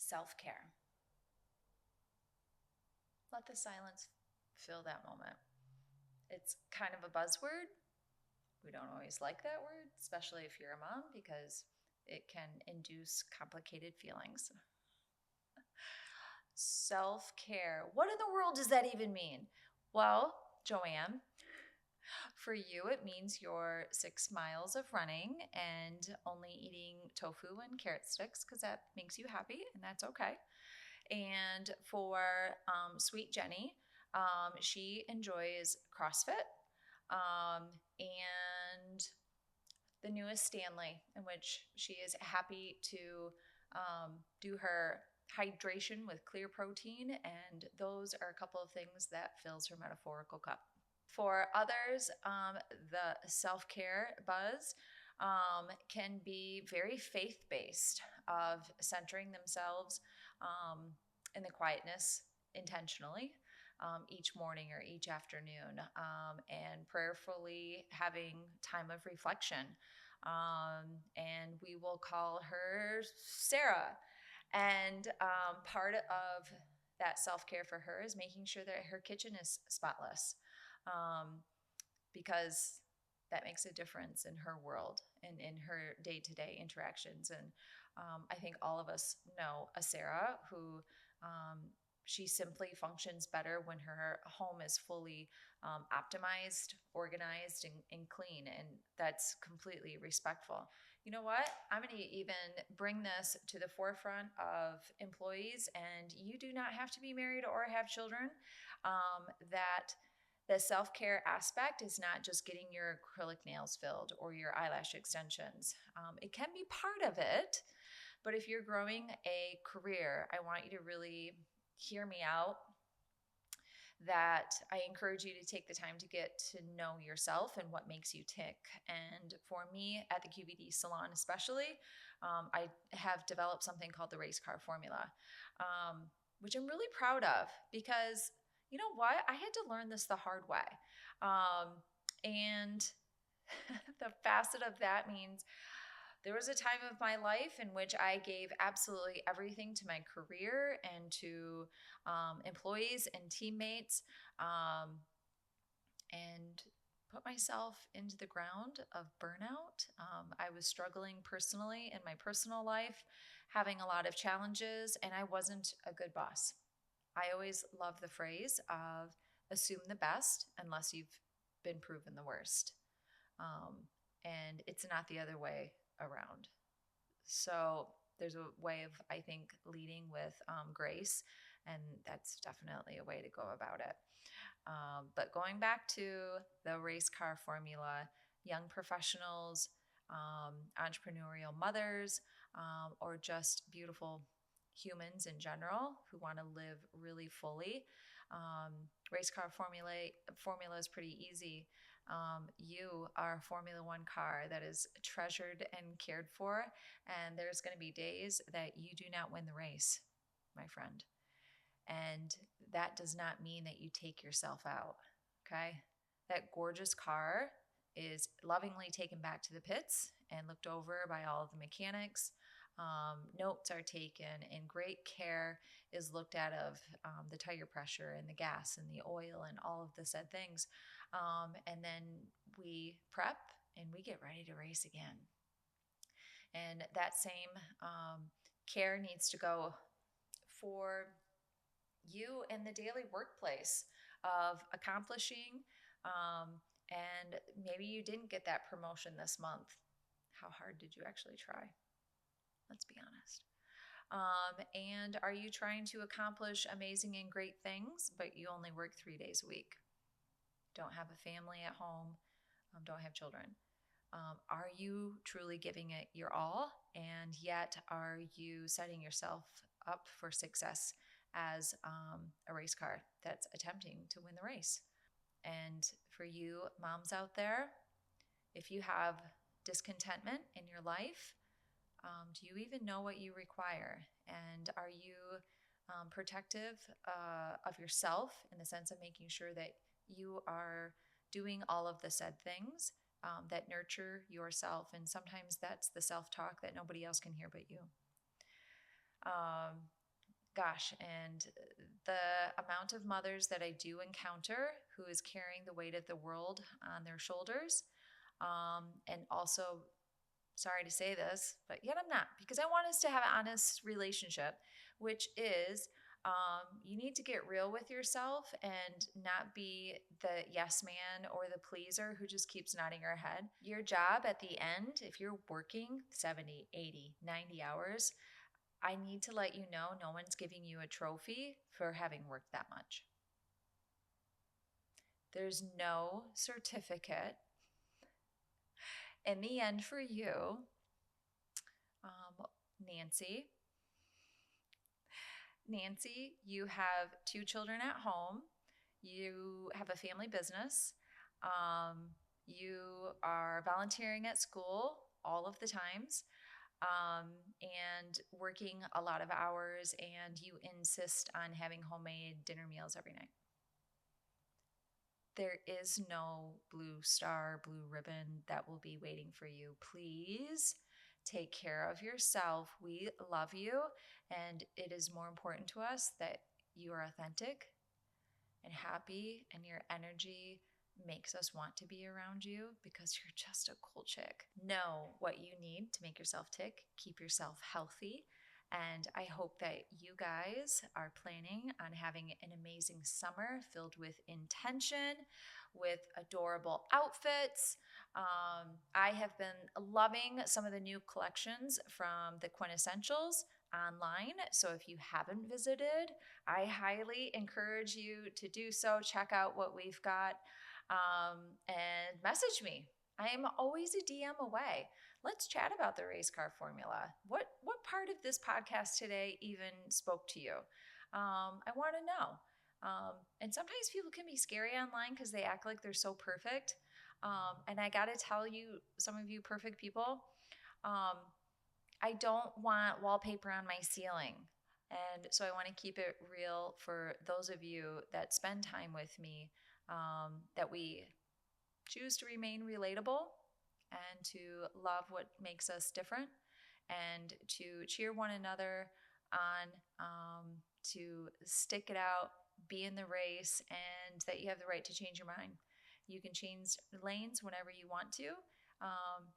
self-care. Let the silence fill that moment. It's kind of a buzzword. We don't always like that word, especially if you're a mom, because it can induce complicated feelings. Self-care. What in the world does that even mean? Well, Joanne, for you, it means your 6 miles of running and only eating tofu and carrot sticks because that makes you happy, and that's okay. And for Sweet Jenny, she enjoys CrossFit and the newest Stanley, in which she is happy to do her hydration with clear protein, and those are a couple of things that fills her metaphorical cup. For others, the self-care buzz can be very faith-based, of centering themselves in the quietness intentionally each morning or each afternoon, and prayerfully having time of reflection. And we will call her Sarah. And part of that self-care for her is making sure that her kitchen is spotless, because that makes a difference in her world and in her day-to-day interactions. And I think all of us know a Sarah who she simply functions better when her home is fully optimized, organized, and clean. And that's completely respectful. You know what? I'm going to even bring this to the forefront of employees, and you do not have to be married or have children. That the self-care aspect is not just getting your acrylic nails filled or your eyelash extensions. It can be part of it, but if you're growing a career, I want you to really hear me out, that I encourage you to take the time to get to know yourself and what makes you tick. And for me at the QVD salon especially, I have developed something called the race car formula, which I'm really proud of, because you know what? I had to learn this the hard way. And the facet of that means there was a time of my life in which I gave absolutely everything to my career and to employees and teammates, and put myself into the ground of burnout. I was struggling personally in my personal life, having a lot of challenges, and I wasn't a good boss. I always love the phrase of assume the best unless you've been proven the worst. And it's not the other way around. So there's a way of, I think, leading with grace, and that's definitely a way to go about it. But going back to the race car formula, young professionals, entrepreneurial mothers, or just beautiful humans in general who want to live really fully, race car formula is pretty easy. You are a Formula One car that is treasured and cared for, and there's going to be days that you do not win the race, my friend. And that does not mean that you take yourself out, okay? That gorgeous car is lovingly taken back to the pits and looked over by all of the mechanics. Notes are taken, and great care is looked at of the tire pressure and the gas and the oil and all of the said things. And then we prep and we get ready to race again. And that same care needs to go for you in the daily workplace of accomplishing, and maybe you didn't get that promotion this month. How hard did you actually try? Let's be honest. And are you trying to accomplish amazing and great things, but you only work 3 days a week? Don't have a family at home, don't have children. Are you truly giving it your all? And yet, are you setting yourself up for success as a race car that's attempting to win the race? And for you moms out there, if you have discontentment in your life, do you even know what you require? And are you protective of yourself in the sense of making sure that you are doing all of the said things that nurture yourself? And sometimes that's the self-talk that nobody else can hear but you. Gosh, and the amount of mothers that I do encounter who is carrying the weight of the world on their shoulders, and also, sorry to say this, but yet I'm not, because I want us to have an honest relationship, which is you need to get real with yourself and not be the yes man or the pleaser who just keeps nodding her head. Your job at the end, if you're working 70, 80, 90 hours, I need to let you know no one's giving you a trophy for having worked that much. There's no certificate in the end for you, Nancy. Nancy, you have 2 children at home. You have a family business. You are volunteering at school all of the times, and working a lot of hours, and you insist on having homemade dinner meals every night. There is no blue star, blue ribbon that will be waiting for you. Please take care of yourself. We love you, and it is more important to us that you are authentic and happy, and your energy makes us want to be around you because you're just a cool chick. Know what you need to make yourself tick, keep yourself healthy, and I hope that you guys are planning on having an amazing summer filled with intention, with adorable outfits. I have been loving some of the new collections from the Quinn Essentials online. So if you haven't visited, I highly encourage you to do so. Check out what we've got, and message me. I am always a DM away. Let's chat about the race car formula. What part of this podcast today even spoke to you? I want to know. And sometimes people can be scary online because they act like they're so perfect. And I got to tell you, some of you perfect people, I don't want wallpaper on my ceiling. And so I want to keep it real for those of you that spend time with me, that we choose to remain relatable and to love what makes us different and to cheer one another on, to stick it out, be in the race, and that you have the right to change your mind. You can change lanes whenever you want to.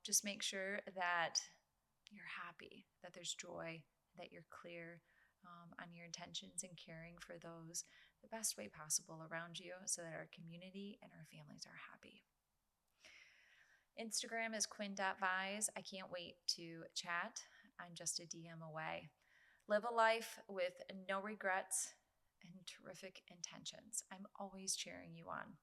Just make sure that you're happy, that there's joy, that you're clear on your intentions and caring for those the best way possible around you so that our community and our families are happy. Instagram is quinn.vise. I can't wait to chat. I'm just a DM away. Live a life with no regrets and terrific intentions. I'm always cheering you on.